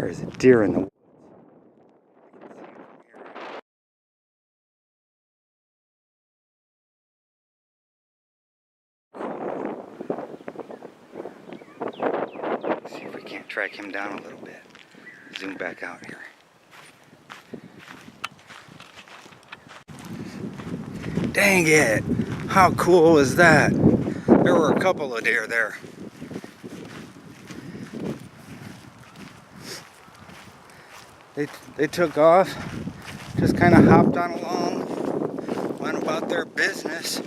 There is a deer in the woods. See if we can't track him down a little bit. Zoom back out here. Dang it! How cool is that? There were a couple of deer there. They took off, just kind of hopped on along, went about their business.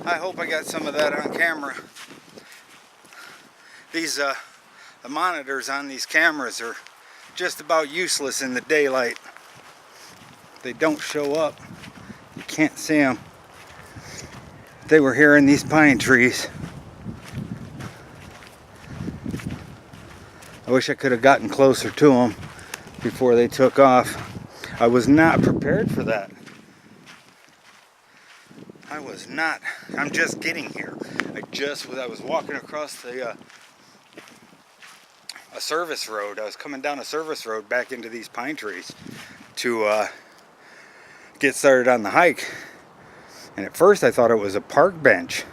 I hope I got some of that on camera. These the monitors on these cameras are just about useless in the daylight. They don't show up. You can't see them. They were here in these pine trees. I wish I could have gotten closer to them before they took off. I was not prepared for that. I was not. I'm just getting here. I was walking across a service road. I was coming down a service road back into these pine trees to get started on the hike. And at first I thought it was a park bench,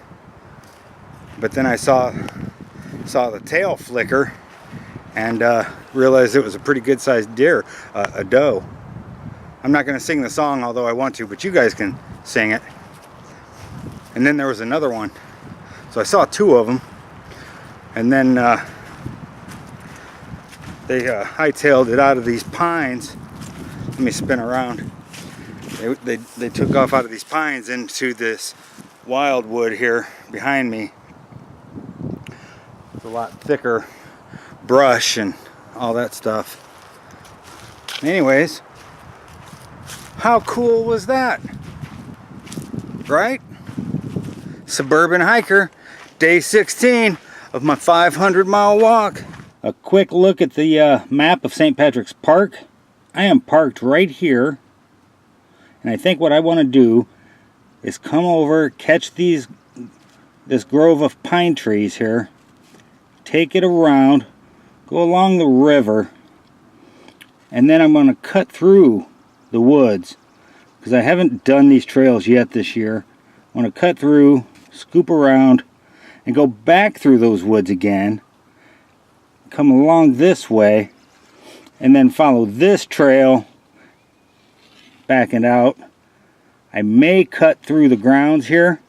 but then I saw the tail flicker and realized it was a pretty good sized deer, a doe. I'm not going to sing the song, although I want to, but you guys can sing it. And then there was another one, so I saw two of them, and then they hightailed it out of these pines. Let me spin around. They took off out of these pines into this wildwood here behind me. It's a lot thicker brush and all that stuff. Anyways, how cool was that? Right? Suburban Hiker, day 16 of my 500-mile walk. A quick look at the map of St. Patrick's Park. I am parked right here. And I think what I want to do is come over, catch this grove of pine trees here, take it around, go along the river, and then I'm going to cut through the woods because I haven't done these trails yet this year. I want to cut through, scoop around, and go back through those woods again, come along this way, and then follow this trail backing out. I may cut through the grounds here,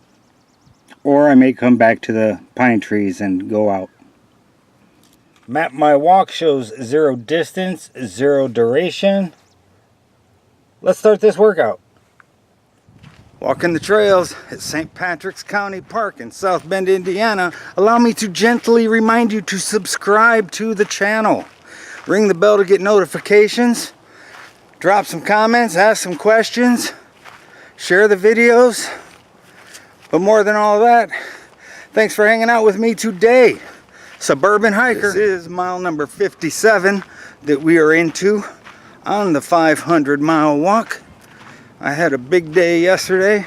or I may come back to the pine trees and go out. Map my walk shows 0 distance, 0 duration. Let's start this workout. Walking the trails at St. Patrick's County Park in South Bend, Indiana. Allow me to gently remind you to subscribe to the channel. Ring the bell to get notifications. Drop some comments, ask some questions, share the videos. But more than all that, thanks for hanging out with me today. Suburban Hiker. This is mile number 57 that we are into on the 500-mile walk. I had a big day yesterday,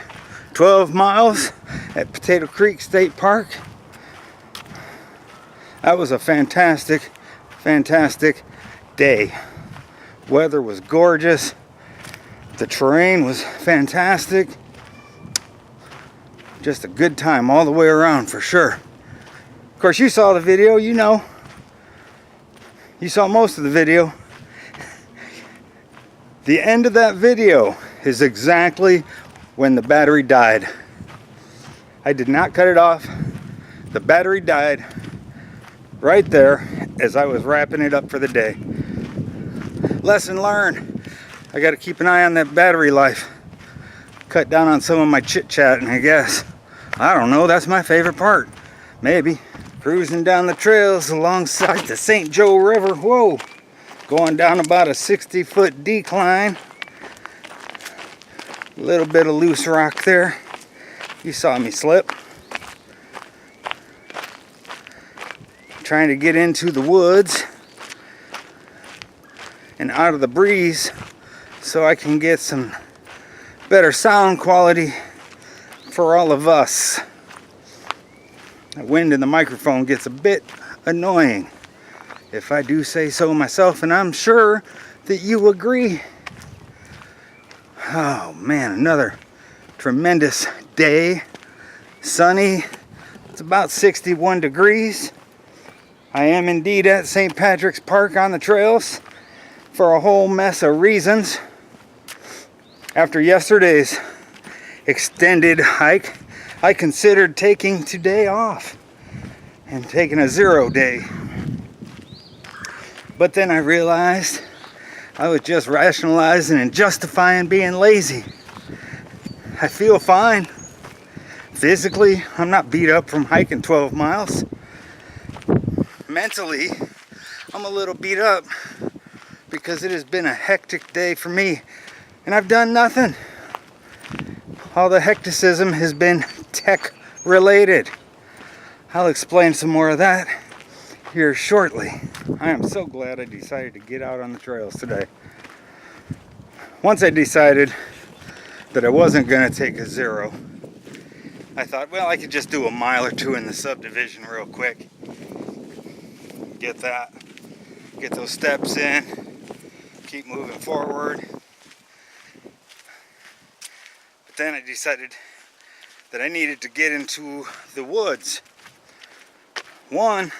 12 miles at Potato Creek State Park. That was a fantastic, fantastic day. Weather was gorgeous. The terrain was fantastic. Just a good time all the way around for sure. Of course, you saw the video, you know. You saw most of the video. The end of that video is exactly when the battery died. I did not cut it off. The battery died right there as I was wrapping it up for the day. Lesson learned. I got to keep an eye on that battery life. Cut down on some of my chit-chatting, I guess. I don't know, that's my favorite part. Maybe. Cruising down the trails alongside the St. Joe River. Whoa. Going down about a 60-foot decline. A little bit of loose rock there. You saw me slip. Trying to get into the woods and out of the breeze so I can get some better sound quality for all of us. The wind in the microphone gets a bit annoying. if I do say so myself, and I'm sure that you agree. Oh man, another tremendous day. Sunny. It's about 61 degrees. I am indeed at St. Patrick's Park on the trails for a whole mess of reasons. After yesterday's extended hike, I considered taking today off and taking a 0 day. But then I realized I was just rationalizing and justifying being lazy. I feel fine. Physically, I'm not beat up from hiking 12 miles. Mentally, I'm a little beat up because it has been a hectic day for me and I've done nothing. All the hecticism has been tech related. I'll explain some more of that here shortly. I am so glad I decided to get out on the trails today. Once I decided that I wasn't going to take a 0, I thought, well, I could just do a mile or two in the subdivision real quick. Get those steps in, keep moving forward. But then I decided that I needed to get into the woods. One,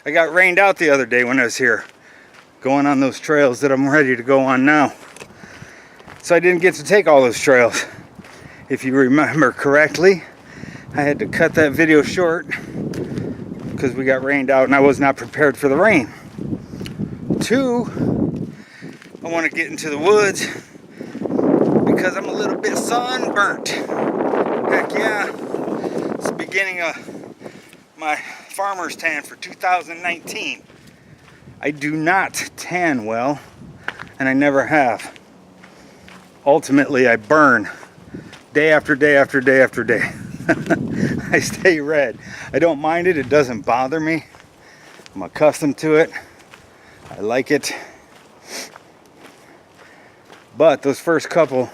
I got rained out the other day when I was here, going on those trails that I'm ready to go on now. So I didn't get to take all those trails. If you remember correctly, I had to cut that video short because we got rained out and I was not prepared for the rain. 2, I want to get into the woods because I'm a little bit sunburnt. Heck yeah, it's the beginning of my farmer's tan for 2019. I do not tan well, and I never have. Ultimately, I burn day after day after day after day. I stay red. I don't mind it. It doesn't bother me. I'm accustomed to it. I like it. But those first couple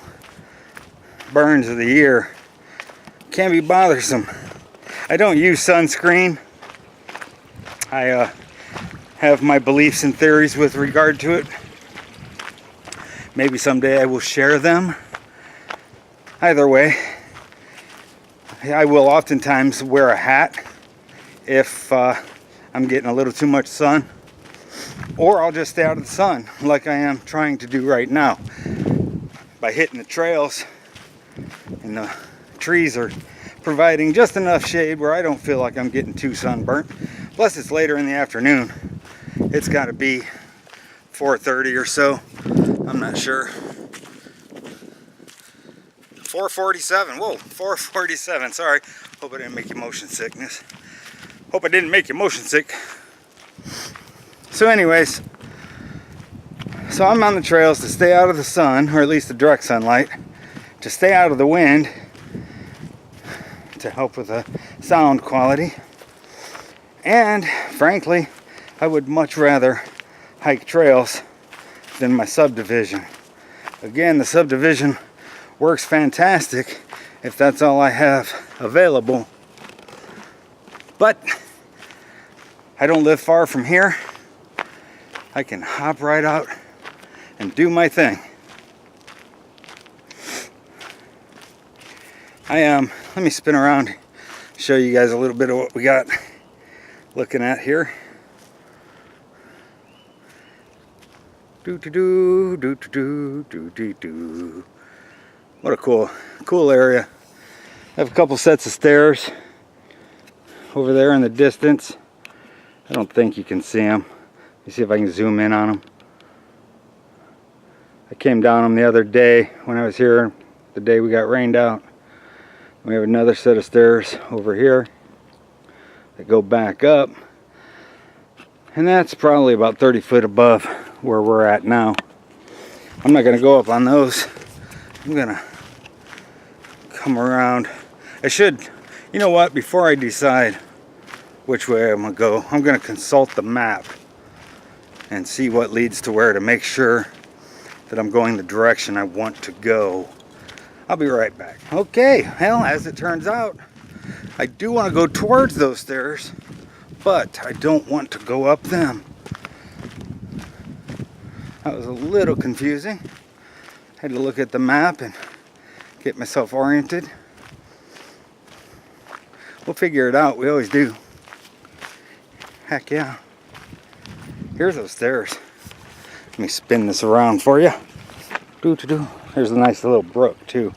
burns of the year can be bothersome. I don't use sunscreen. I have my beliefs and theories with regard to it. Maybe someday I will share them. Either way, I will oftentimes wear a hat if I'm getting a little too much sun, or I'll just stay out of the sun like I am trying to do right now by hitting the trails, and the trees are providing just enough shade where I don't feel like I'm getting too sunburnt. Plus it's later in the afternoon. It's got to be 4:30 or so. I'm not sure. 4:47. Whoa, 4:47. Sorry. Hope I didn't make you motion sickness. Hope I didn't make you motion sick. So anyways, so I'm on the trails to stay out of the sun, or at least the direct sunlight, to stay out of the wind, to help with the sound quality. And frankly, I would much rather hike trails than my subdivision. Again, the subdivision works fantastic if that's all I have available. But I don't live far from here. I can hop right out and do my thing. Let me spin around, show you guys a little bit of what we got looking at here. What a cool area. I have a couple sets of stairs over there in the distance. I don't think you can see them. Let me see if I can zoom in on them. I came down them the other day when I was here, the day we got rained out. We have another set of stairs over here that go back up, and that's probably about 30 foot above where we're at now. I'm not going to go up on those. I'm going to come around. I should, you know what, before I decide which way I'm going to go, I'm going to consult the map and see what leads to where, to make sure that I'm going the direction I want to go. I'll be right back. Okay, well, as it turns out, I do want to go towards those stairs, but I don't want to go up them. That was a little confusing. Had to look at the map and get myself oriented. We'll figure it out. We always do. Heck yeah. Here's those stairs. Let me spin this around for you. There's a nice little brook too.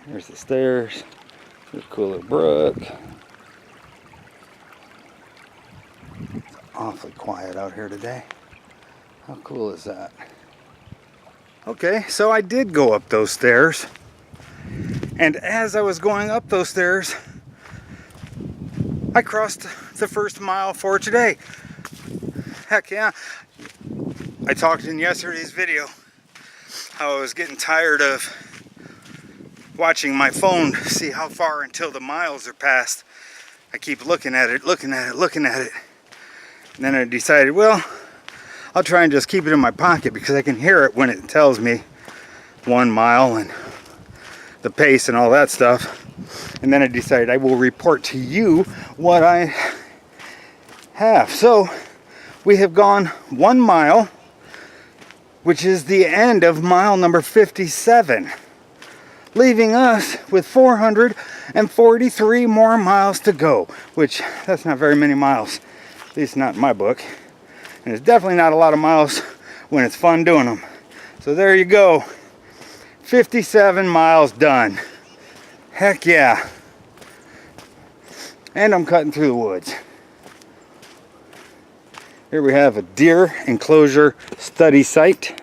There's the stairs. There's a cool little brook. It's awfully quiet out here today. How cool is that? Okay, so I did go up those stairs. And as I was going up those stairs, I crossed the first mile for today. Heck yeah. I talked in yesterday's video how I was getting tired of watching my phone to see how far until the miles are passed. I keep looking at it. And then I decided, well, I'll try and just keep it in my pocket because I can hear it when it tells me 1 mile and the pace and all that stuff. And then I decided I will report to you what I have. So we have gone 1 mile, which is the end of mile number 57, leaving us with 443 more miles to go, which that's not very many miles, at least not in my book. And it's definitely not a lot of miles when it's fun doing them. So there you go. 57 miles done. Heck yeah. And I'm cutting through the woods. Here we have a deer enclosure study site.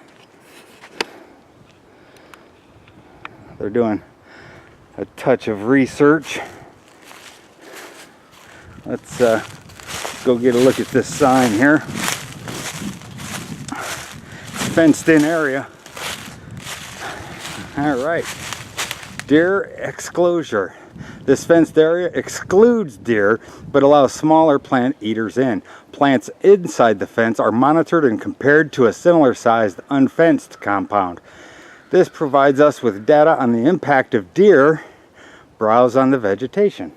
They're doing a touch of research. Let's go get a look at this sign here. Fenced in area. All right. Deer exclosure. This fenced area excludes deer, but allows smaller plant eaters in. Plants inside the fence are monitored and compared to a similar sized unfenced compound. This provides us with data on the impact of deer browse on the vegetation.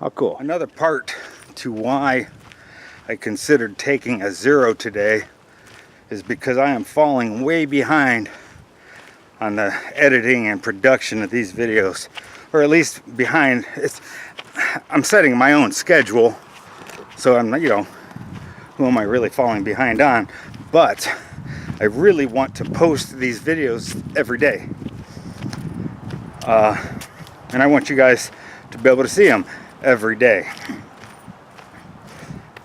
How cool. Another part to why I considered taking a 0 today is because I am falling way behind on the editing and production of these videos, or at least behind. I'm setting my own schedule, so I'm, who am I really falling behind on? But I really want to post these videos every day, and I want you guys to be able to see them every day.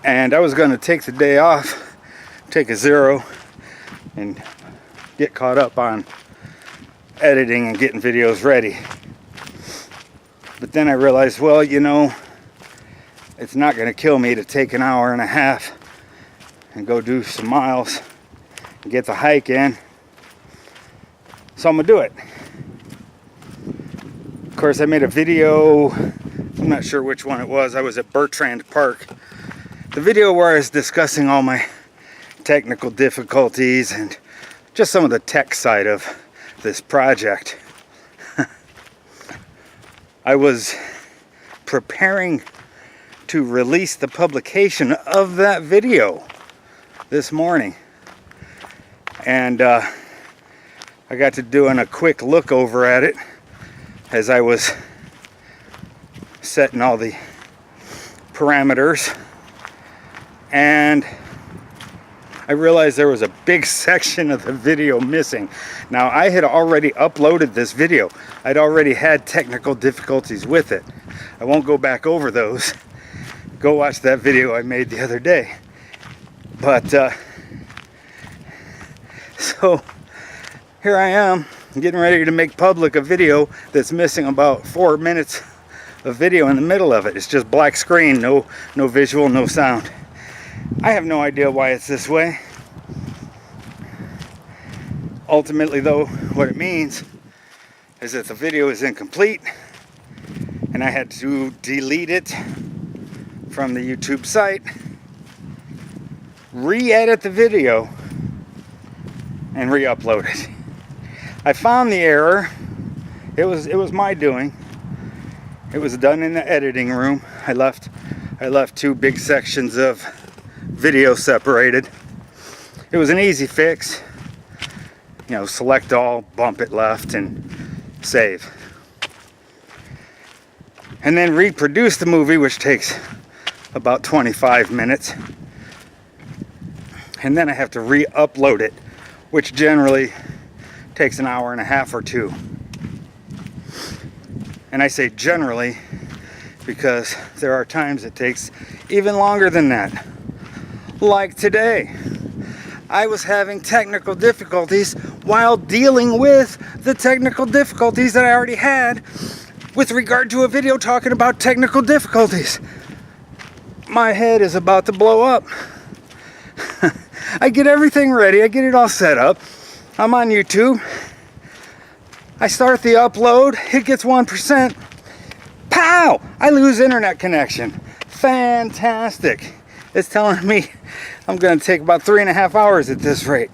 And I was going to take the day off, take a 0, and get caught up on editing and getting videos ready. But then I realized, well, it's not going to kill me to take an hour and a half and go do some miles and get the hike in. So I'm going to do it. Of course, I made a video, I'm not sure which one it was. I was at Bertrand Park. The video where I was discussing all my technical difficulties and just some of the tech side of this project. I was preparing to release the publication of that video this morning, and I got to doing a quick look over at it as I was setting all the parameters, and I realized there was a big section of the video missing. Now, I had already uploaded this video. I'd already had technical difficulties with it. I won't go back over those. Go watch that video I made the other day. But, so, here I am, getting ready to make public a video that's missing about 4 minutes of video in the middle of it. It's just black screen, no visual, no sound. I have no idea why it's this way. Ultimately, though, what it means is that the video is incomplete, and I had to delete it from the YouTube site, re-edit the video, and re-upload it. I found the error. It was my doing, It was done in the editing room. I left 2 big sections of video separated. It was an easy fix. You know, select all, bump it left, and save. And then reproduce the movie, which takes about 25 minutes. And then I have to re-upload it, which generally takes an hour and a half or 2. And I say generally because there are times it takes even longer than that. Like today. I was having technical difficulties while dealing with the technical difficulties that I already had with regard to a video talking about technical difficulties. My head is about to blow up. I get everything ready. I get it all set up. I'm on YouTube. I start the upload. It gets 1%. Pow! I lose internet connection. Fantastic. It's telling me I'm going to take about 3.5 hours at this rate.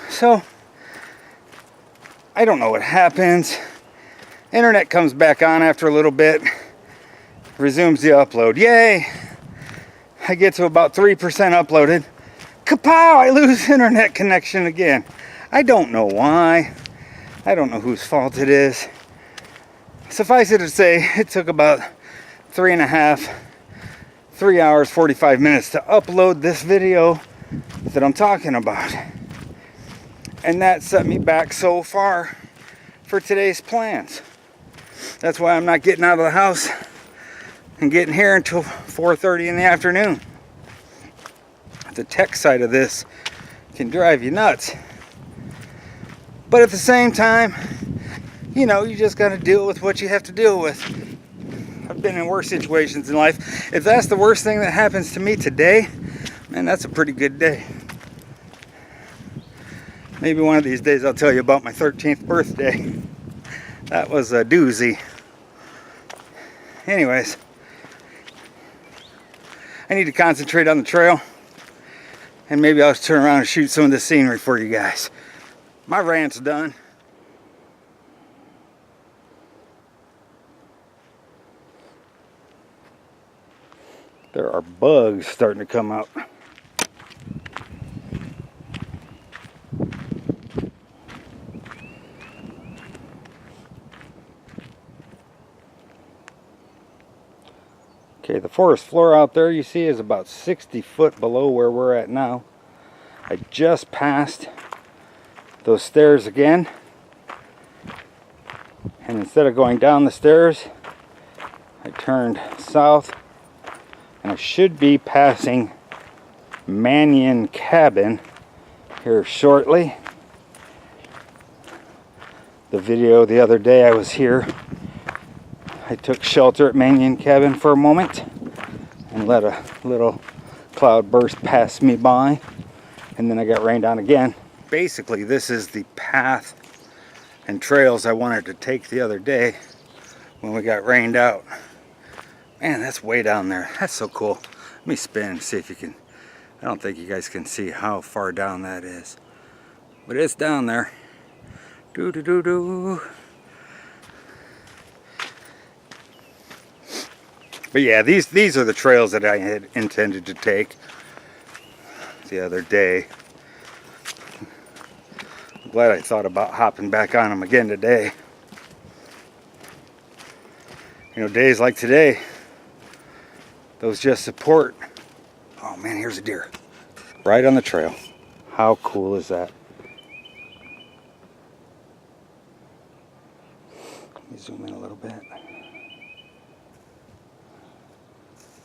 So, I don't know what happens. Internet comes back on after a little bit. Resumes the upload. Yay! I get to about 3% uploaded. Kapow! I lose internet connection again. I don't know why. I don't know whose fault it is. Suffice it to say, it took about 3 hours, 45 minutes to upload this video that I'm talking about. And that set me back so far for today's plans. That's why I'm not getting out of the house and getting here until 4:30 in the afternoon. The tech side of this can drive you nuts. But at the same time, you know, you just got to deal with what you have to deal with. I've been in worse situations in life. If that's the worst thing that happens to me today, man, that's a pretty good day. Maybe one of these days I'll tell you about my 13th birthday. That was a doozy. Anyways, I need to concentrate on the trail. And maybe I'll turn around and shoot some of the scenery for you guys. My rant's done. There are bugs starting to come out. Okay, the forest floor out there you see is about 60 foot below where we're at now. I just passed those stairs again. And instead of going down the stairs, I turned south. And I should be passing Mannion Cabin here shortly. The video the other day I was here, I took shelter at Mannion Cabin for a moment and let a little cloud burst pass me by, and then I got rained on again. Basically, this is the path and trails I wanted to take the other day when we got rained out. Man, that's way down there. That's so cool. Let me spin and see if you can. I don't think you guys can see how far down that is, but it's down there. Do do do do. But yeah, these are the trails that I had intended to take the other day. I'm glad I thought about hopping back on them again today. You know, days like today, those just support. Oh man, here's a deer. Right on the trail. How cool is that? Let me zoom in a little bit.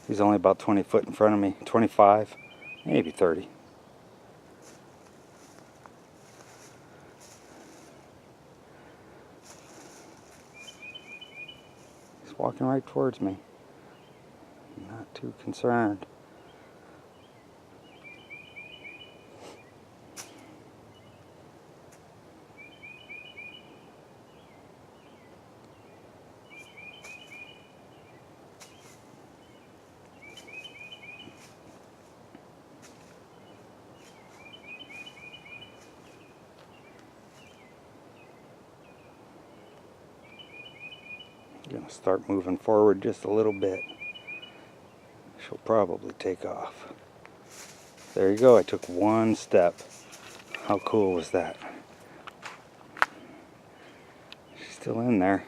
He's only about 20 foot in front of me. 25, maybe 30. He's walking right towards me. Not too concerned. gonna start moving forward just a little bit. She'll probably take off. There you go, I took one step. How cool was that? She's still in there.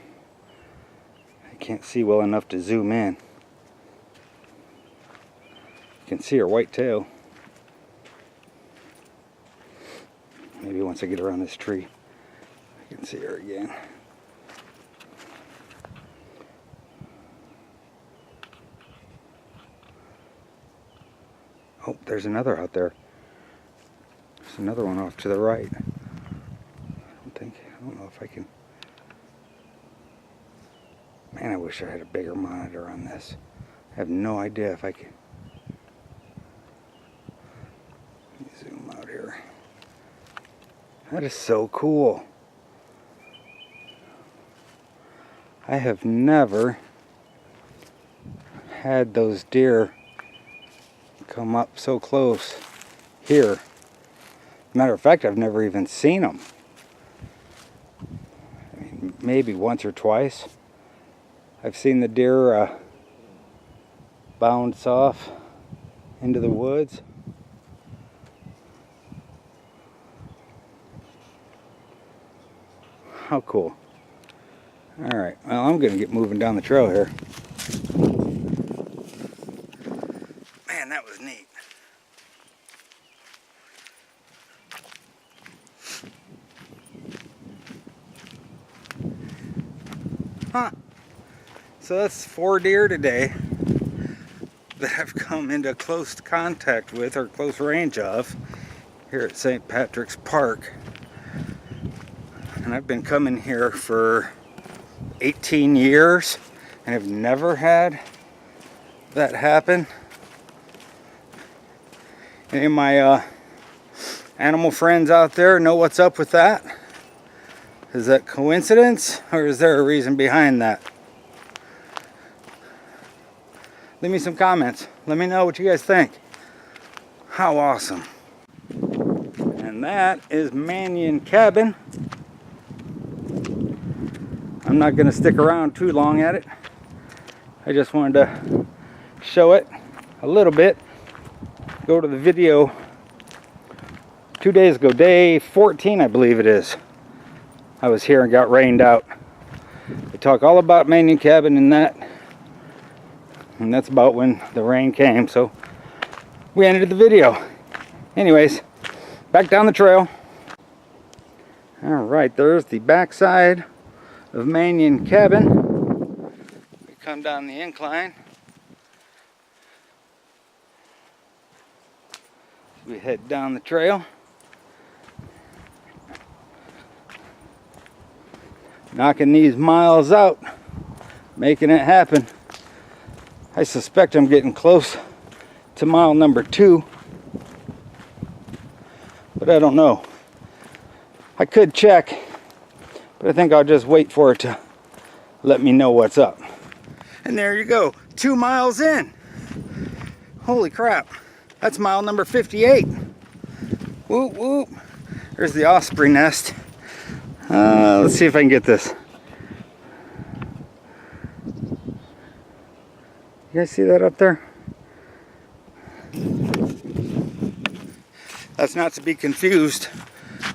I can't see well enough to zoom in. You can see her white tail. Maybe once I get around this tree, I can see her again. Oh, there's another out there. There's another one off to the right. I don't know if I can. Man, I wish I had a bigger monitor on this. I have no idea if I can. Let me zoom out here. That is so cool. I have never had those deer come up so close here. Matter of fact, I've never even seen them. I mean, maybe once or twice. I've seen the deer bounce off into the woods. How cool. Alright, well, I'm going to get moving down the trail here. Man, that was neat. Huh. So that's 4 deer today that I've come into close contact with, or close range of, here at St. Patrick's Park. And I've been coming here for 18 years and have never had that happen. Any of my animal friends out there know what's up with that? Is that coincidence, or is there a reason behind that? Leave me some comments. Let me know what you guys think. How awesome. And that is Mannion Cabin. I'm not going to stick around too long at it. I just wanted to show it a little bit. Go to the video 2 days ago, day 14 I believe it is. I was here and got rained out. I talk all about Mannion Cabin in that. And that's about when the rain came, so we ended the video. Anyways, back down the trail. Alright, there's the backside of Mannion Cabin. We come down the incline. We head down the trail. Knocking these miles out, making it happen. I suspect I'm getting close to mile number 2, but I don't know. I could check, but I think I'll just wait for it to let me know what's up. And there you go, 2 miles in. Holy crap, that's mile number 58. Whoop whoop. There's the osprey nest. Let's see if I can get this. You guys see that up there? That's not to be confused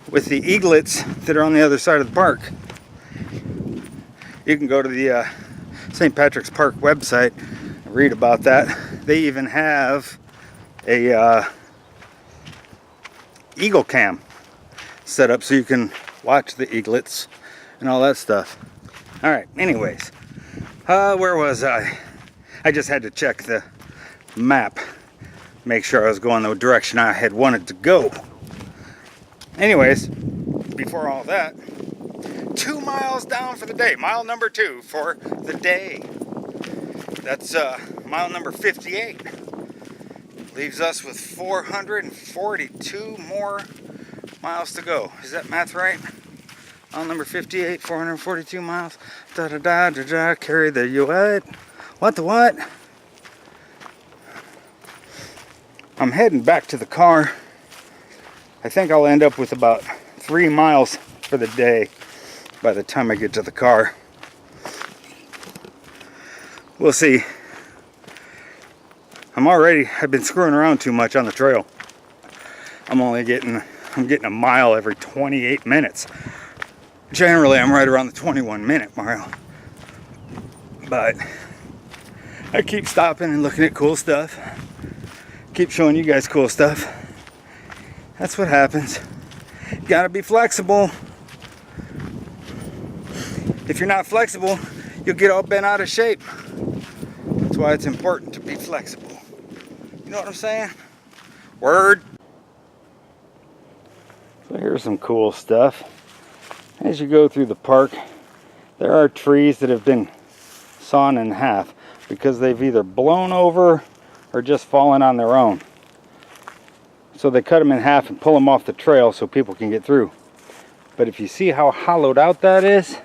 with the eaglets that are on the other side of the park. You can go to the St. Patrick's Park website and read about that. They even have a eagle cam set up so you can watch the eaglets and all that stuff. Alright, anyways, where was I? I just had to check the map, make sure I was going the direction I had wanted to go. Anyways, before all that, 2 miles down for the day, mile number 2 for the day. That's mile number 58. Leaves us with 442 more miles to go. Is that math right? Mile number 58, 442 miles. Da da da da da. Carry the what? What the what? I'm heading back to the car. I think I'll end up with about 3 miles for the day by the time I get to the car. we'll see. I've been screwing around too much on the trail. I'm getting a mile every 28 minutes. Generally, I'm right around the 21-minute mile. But I keep stopping and looking at cool stuff. Keep showing you guys cool stuff. That's what happens. You gotta be flexible. If you're not flexible, you'll get all bent out of shape. That's why it's important to be flexible. You know what I'm saying? Word. So here's some cool stuff. As you go through the park, there are trees that have been sawn in half because they've either blown over or just fallen on their own. So they cut them in half and pull them off the trail so people can get through. But if you see how hollowed out that is,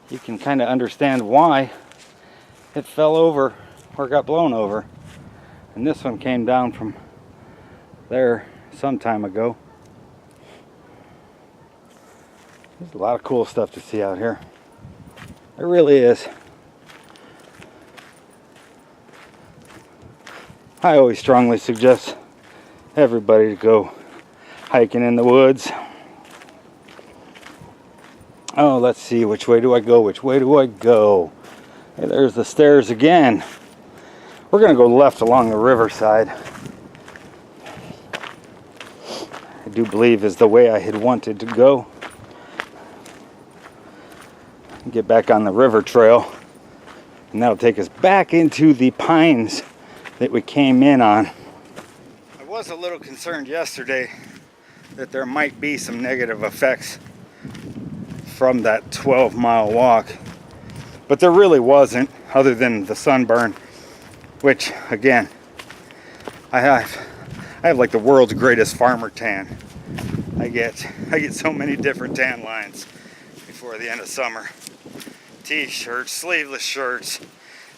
you can kind of understand why it fell over or got blown over. And this one came down from there some time ago. There's a lot of cool stuff to see out here. There really is. I always strongly suggest everybody to go hiking in the woods. Oh, let's see, which way do I go? Which way do I go? Hey, there's the stairs again. We're gonna go left along the riverside. I do believe is the way I had wanted to go. Get back on the river trail, and that'll take us back into the pines that we came in on. I was a little concerned yesterday that there might be some negative effects from that 12-mile walk, but there really wasn't, other than the sunburn, which again, I have like the world's greatest farmer tan. I get so many different tan lines before the end of summer. T-shirts, sleeveless shirts,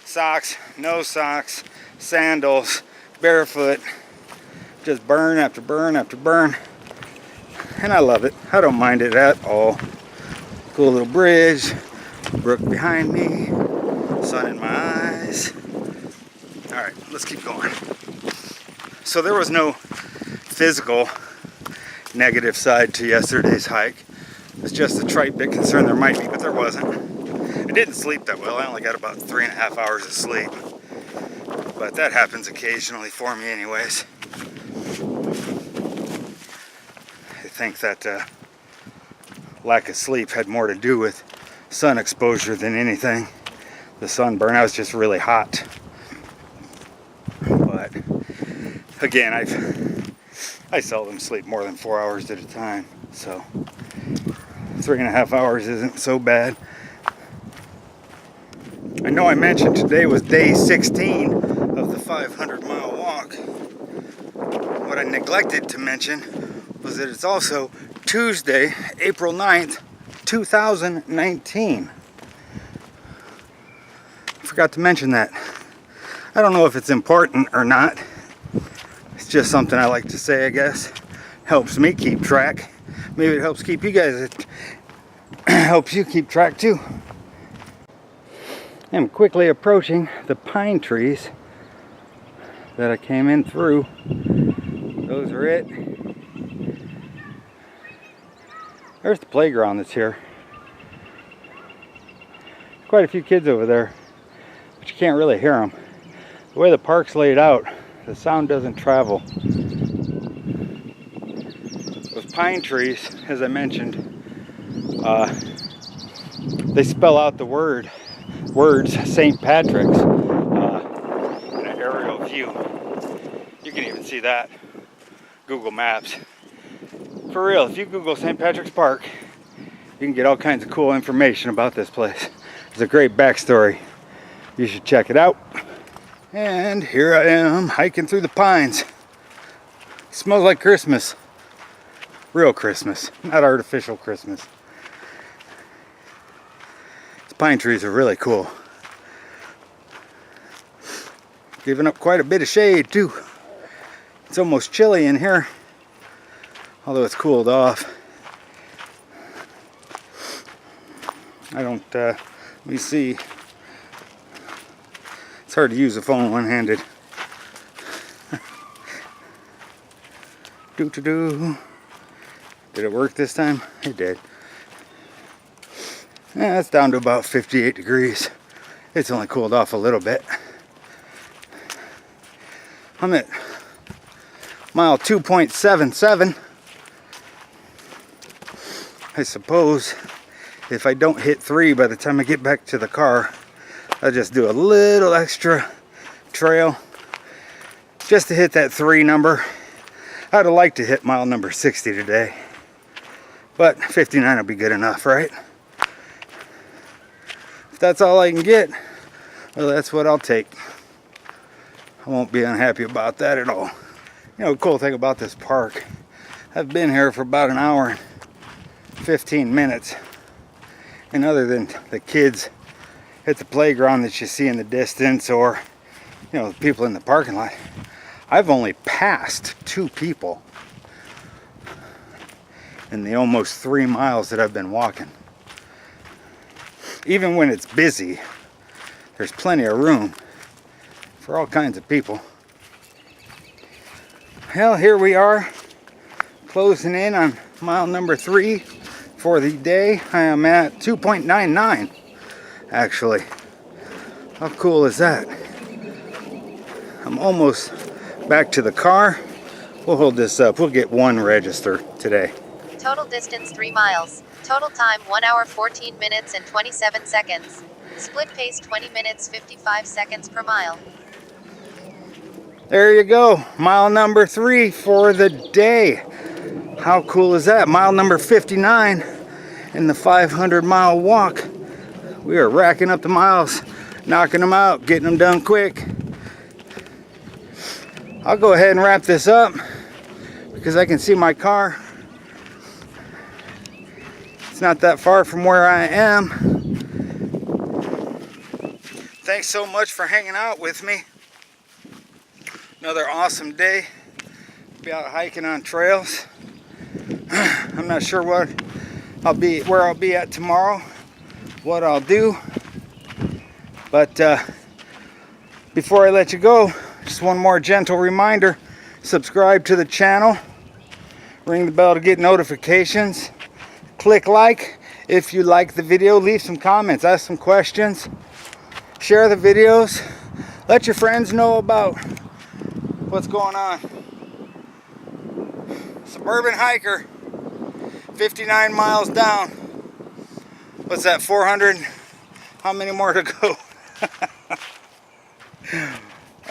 socks, no socks, sandals, barefoot, just burn after burn after burn. And I love it. I don't mind it at all. Cool little bridge, brook behind me, sun in my eyes. All right, let's keep going. So there was no physical negative side to yesterday's hike. It's just a trite bit concern there might be, but there wasn't. I didn't sleep that well. I only got about 3.5 hours of sleep. But that happens occasionally for me anyways. I think that lack of sleep had more to do with sun exposure than anything. The sunburn, I was just really hot. But again, I seldom sleep more than 4 hours at a time. So 3.5 hours isn't so bad. I know I mentioned today was day 16 of the 500-mile walk. What I neglected to mention was that it's also Tuesday, April 9th, 2019. I forgot to mention that. I don't know if it's important or not. It's just something I like to say, I guess. Helps me keep track. Maybe it helps keep you guys, helps you keep track too. I'm quickly approaching the pine trees that I came in through. Those are it. There's the playground that's here. Quite a few kids over there, but you can't really hear them. The way the park's laid out, the sound doesn't travel. Those pine trees, as I mentioned, they spell out the words St. Patrick's in an aerial view. You can even see that. Google Maps. For real, if you Google St. Patrick's Park, you can get all kinds of cool information about this place. It's a great backstory. You should check it out. And here I am hiking through the pines. It smells like Christmas. Real Christmas, not artificial Christmas. Pine trees are really cool. Giving up quite a bit of shade too. It's almost chilly in here, although it's cooled off. I don't, let me see. hard to use the phone one-handed. Doo-doo-doo. Did it work this time? It did. Yeah, it's down to about 58 degrees. It's only cooled off a little bit. I'm at mile 2.77. I suppose if I don't hit 3 by the time I get back to the car, I'll just do a little extra trail just to hit that 3 number. I'd have liked to hit mile number 60 today, but 59 will be good enough, right? If that's all I can get, well, that's what I'll take. I won't be unhappy about that at all. You know, the cool thing about this park, I've been here for about an hour and 15 minutes. And other than the kids at the playground that you see in the distance, or, you know, the people in the parking lot, I've only passed 2 people in the almost 3 miles that I've been walking. Even when it's busy, there's plenty of room for all kinds of people. Well, here we are, closing in on mile number 3 for the day. I am at 2.99, actually. How cool is that? I'm almost back to the car. We'll hold this up. We'll get 1 register today. Total distance 3 miles. Total time 1 hour 14 minutes and 27 seconds. Split pace 20 minutes 55 seconds per mile. There you go. Mile number 3 for the day. How cool is that? Mile number 59 in the 500-mile walk. We are racking up the miles, knocking them out, getting them done quick. I'll go ahead and wrap this up because I can see my car. It's not that far from where I am. Thanks so much for hanging out with me. Another awesome day. Be out hiking on trails. I'm not sure where I'll be at tomorrow, what I'll do. But before I let you go, just one more gentle reminder. Subscribe to the channel. Ring the bell to get notifications. Click like if you like the video. Leave some comments, ask some questions. Share the videos. Let your friends know about what's going on. Suburban Hiker, 59 miles down. What's that, 400? How many more to go?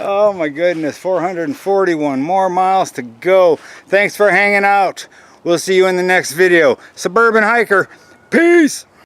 Oh my goodness, 441 more miles to go. Thanks for hanging out. We'll see you in the next video. Suburban Hiker, peace!